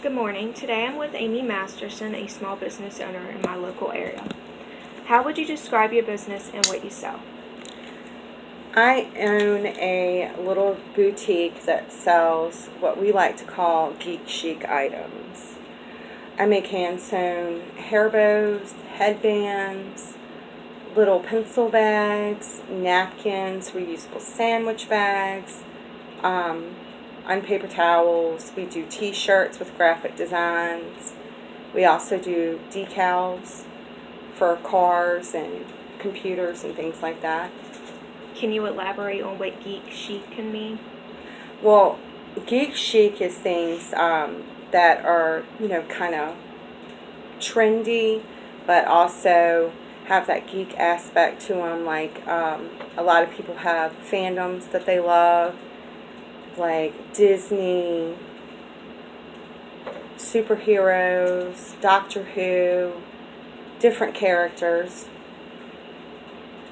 Good morning. Today I'm with Amy Masterson, a small business owner in my local area. How would you describe your business and what you sell? I own a little boutique that sells what we like to call geek chic items. I make hand sewn hair bows, headbands, little pencil bags, napkins, reusable sandwich bags, um, on paper towels. We do t-shirts with graphic designs. We also do decals for cars and computers and things like that. Can you elaborate on what geek chic can mean? Well, geek chic is things that are, kind of trendy, but also have that geek aspect to them. Like a lot of people have fandoms that they love, like Disney, superheroes, Doctor Who, different characters.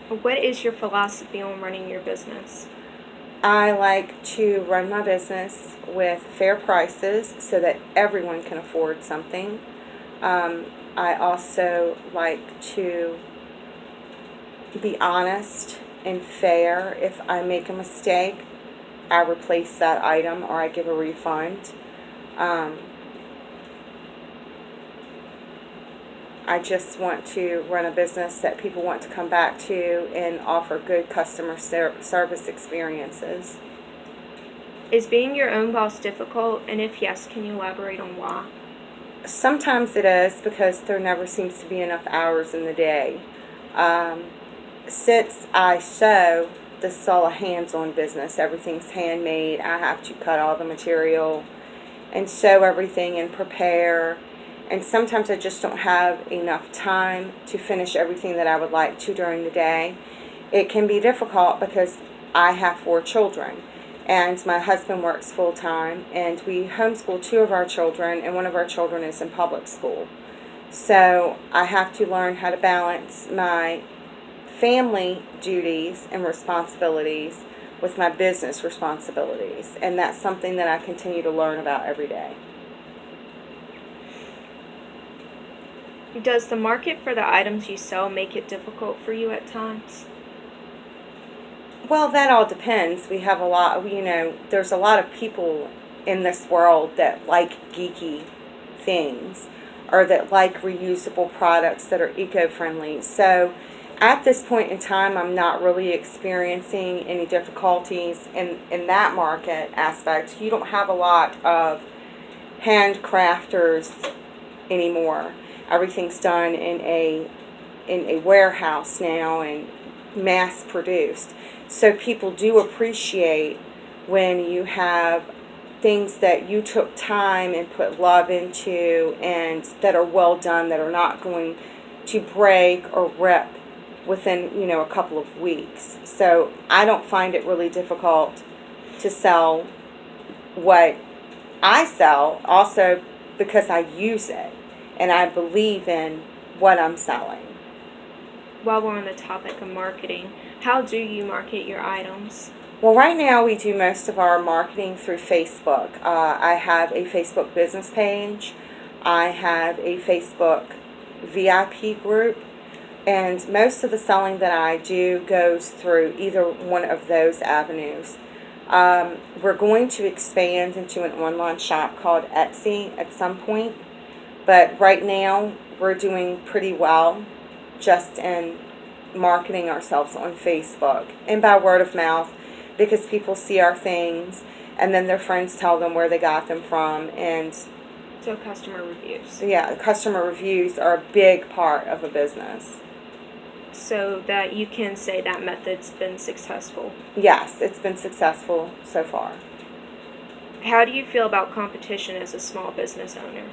What is your philosophy on running your business? I like to run my business with fair prices so that everyone can afford something. I also like to be honest and fair. If I make a mistake, I replace that item or I give a refund. Um, I just want to run a business that people want to come back to and offer good customer service experiences. Is being your own boss difficult? And if yes, can you elaborate on why? Sometimes it is because there never seems to be enough hours in the day. Um, since I sew, this is all a hands-on business. Everything's handmade. I have to cut all the material and sew everything and prepare. And sometimes I just don't have enough time to finish everything that I would like to during the day. It can be difficult because I have 4 children and my husband works full-time, and we homeschool 2 of our children, and one of our children is in public school. So I have to learn how to balance my family duties and responsibilities with my business responsibilities, and that's something that I continue to learn about every day. Does the market for the items you sell make it difficult for you at times? Well, that all depends. We have a lot, there's a lot of people in this world that like geeky things or that like reusable products that are eco-friendly. So at this point in time, I'm not really experiencing any difficulties in that market aspect. You don't have a lot of handcrafters anymore. Everything's done in a warehouse now and mass produced. So people do appreciate when you have things that you took time and put love into and that are well done, that are not going to break or rip within, a couple of weeks. So I don't find it really difficult to sell what I sell, also because I use it and I believe in what I'm selling. While we're on the topic of marketing, how do you market your items? Well, right now we do most of our marketing through Facebook. I have a Facebook business page. I have a Facebook VIP group. And most of the selling that I do goes through either one of those avenues. We're going to expand into an online shop called Etsy at some point. But right now we're doing pretty well just in marketing ourselves on Facebook and by word of mouth, because people see our things and then their friends tell them where they got them from. And So customer reviews. yeah, customer reviews are a big part of a business. So that you can say that method's been successful. Yes, it's been successful so far. How do you feel about competition as a small business owner?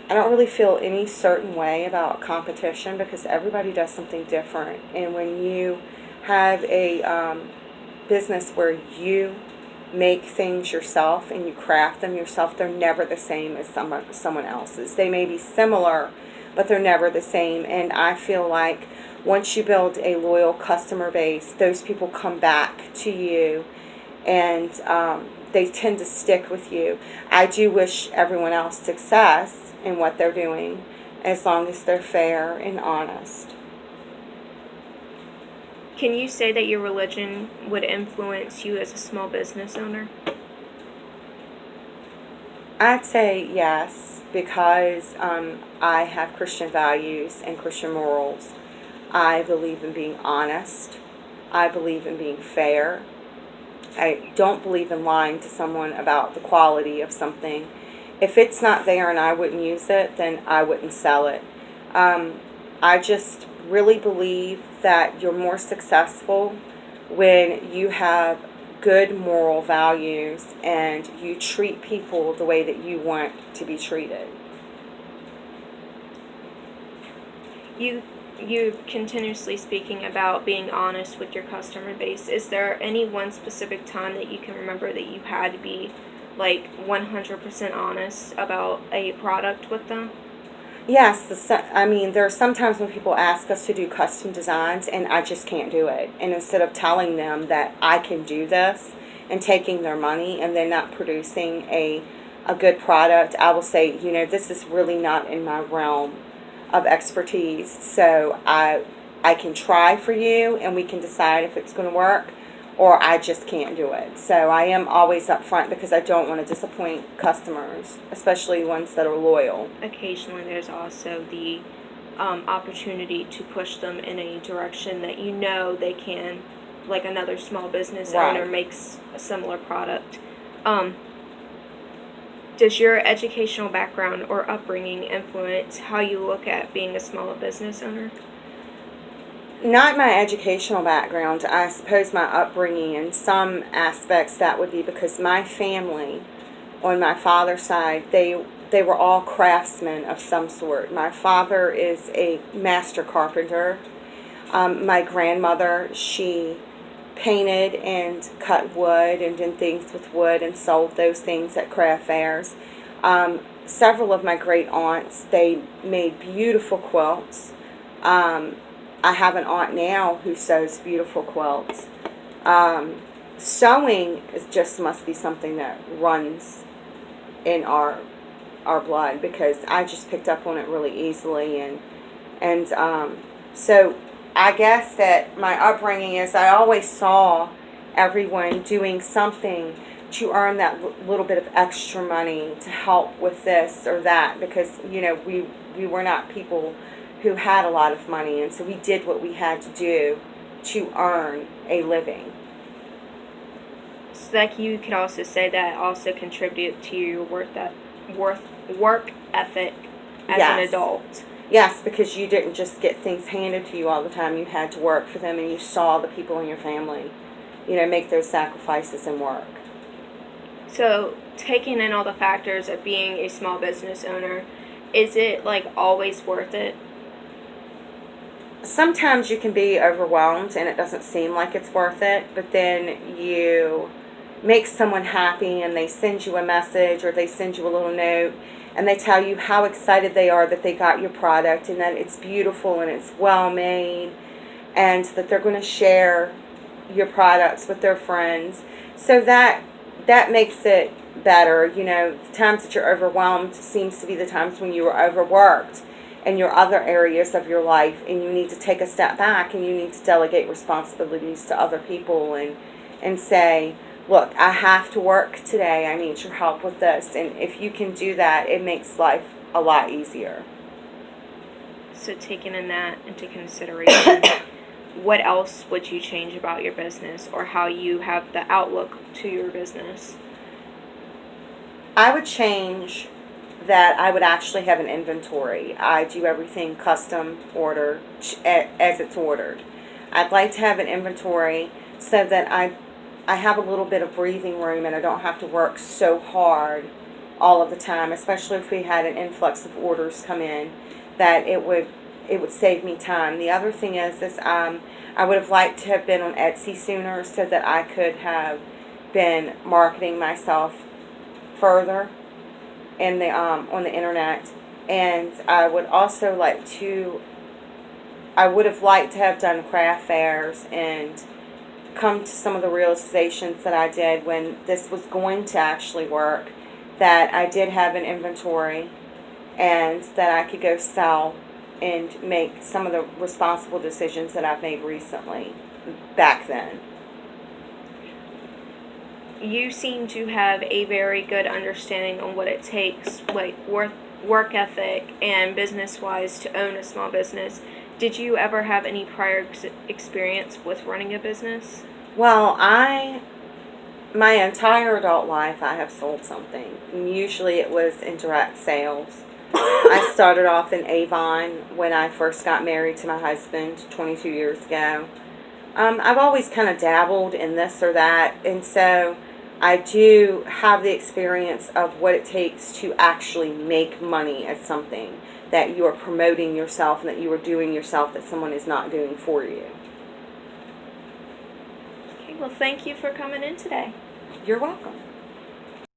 I don't really feel any certain way about competition because everybody does something different. And when you have a business where you make things yourself and you craft them yourself, they're never the same as someone else's. They may be similar, but they're never the same. And I feel like once you build a loyal customer base, those people come back to you, and they tend to stick with you. I do wish everyone else success in what they're doing, as long as they're fair and honest. Can you say that your religion would influence you as a small business owner? I'd say yes, because I have Christian values and Christian morals. I believe in being honest. I believe in being fair. I don't believe in lying to someone about the quality of something. If it's not there and I wouldn't use it, then I wouldn't sell it. I just really believe that you're more successful when you have good moral values and you treat people the way that you want to be treated. You continuously speaking about being honest with your customer base. Is there any one specific time that you can remember that you had to be like 100% honest about a product with them? Yes, there are some times when people ask us to do custom designs and I just can't do it. And instead of telling them that I can do this and taking their money and then not producing a good product, I will say, this is really not in my realm of expertise. So I can try for you and we can decide if it's going to work, or I just can't do it. So I am always upfront because I don't want to disappoint customers, especially ones that are loyal. Occasionally, there's also the opportunity to push them in a direction that you know they can, like another small business Right. owner makes a similar product. Does your educational background or upbringing influence how you look at being a small business owner? Not my educational background. I suppose my upbringing in some aspects that would be because my family on my father's side, they were all craftsmen of some sort. My father is a master carpenter. My grandmother, she painted and cut wood and did things with wood and sold those things at craft fairs. Several of my great aunts, they made beautiful quilts. I have an aunt now who sews beautiful quilts. Sewing just must be something that runs in our blood, because I just picked up on it really easily, and so I guess that my upbringing is I always saw everyone doing something to earn that little bit of extra money to help with this or that, because we were not people who had a lot of money, and so we did what we had to do to earn a living. So like you could also say that also contributed to your work ethic as an Yes. adult. Yes, because you didn't just get things handed to you all the time. You had to work for them, and you saw the people in your family, make those sacrifices and work. So taking in all the factors of being a small business owner, is it like always worth it? Sometimes you can be overwhelmed and it doesn't seem like it's worth it, but then you make someone happy and they send you a message or they send you a little note and they tell you how excited they are that they got your product and that it's beautiful and it's well made and that they're going to share your products with their friends. So that makes it better. The times that you're overwhelmed seems to be the times when you are overworked in your other areas of your life, and you need to take a step back and you need to delegate responsibilities to other people and say, look, I have to work today. I need your help with this. And if you can do that, it makes life a lot easier. So taking in that into consideration, what else would you change about your business or how you have the outlook to your business? I would change that I would actually have an inventory. I do everything custom order as it's ordered. I'd like to have an inventory so that I have a little bit of breathing room and I don't have to work so hard all of the time, especially if we had an influx of orders come in, that it would save me time. The other thing is I would have liked to have been on Etsy sooner so that I could have been marketing myself further in the on the internet. And I would also I would have liked to have done craft fairs and come to some of the realizations that I did when this was going to actually work, that I did have an inventory and that I could go sell and make some of the responsible decisions that I've made recently back then. You seem to have a very good understanding on what it takes, like work ethic and business wise, to own a small business. Did you ever have any prior experience with running a business? Well, my entire adult life, I have sold something. And usually it was in direct sales. I started off in Avon when I first got married to my husband 22 years ago. I've always kind of dabbled in this or that, and so I do have the experience of what it takes to actually make money at something that you are promoting yourself and that you are doing yourself that someone is not doing for you. Okay, well, thank you for coming in today. You're welcome.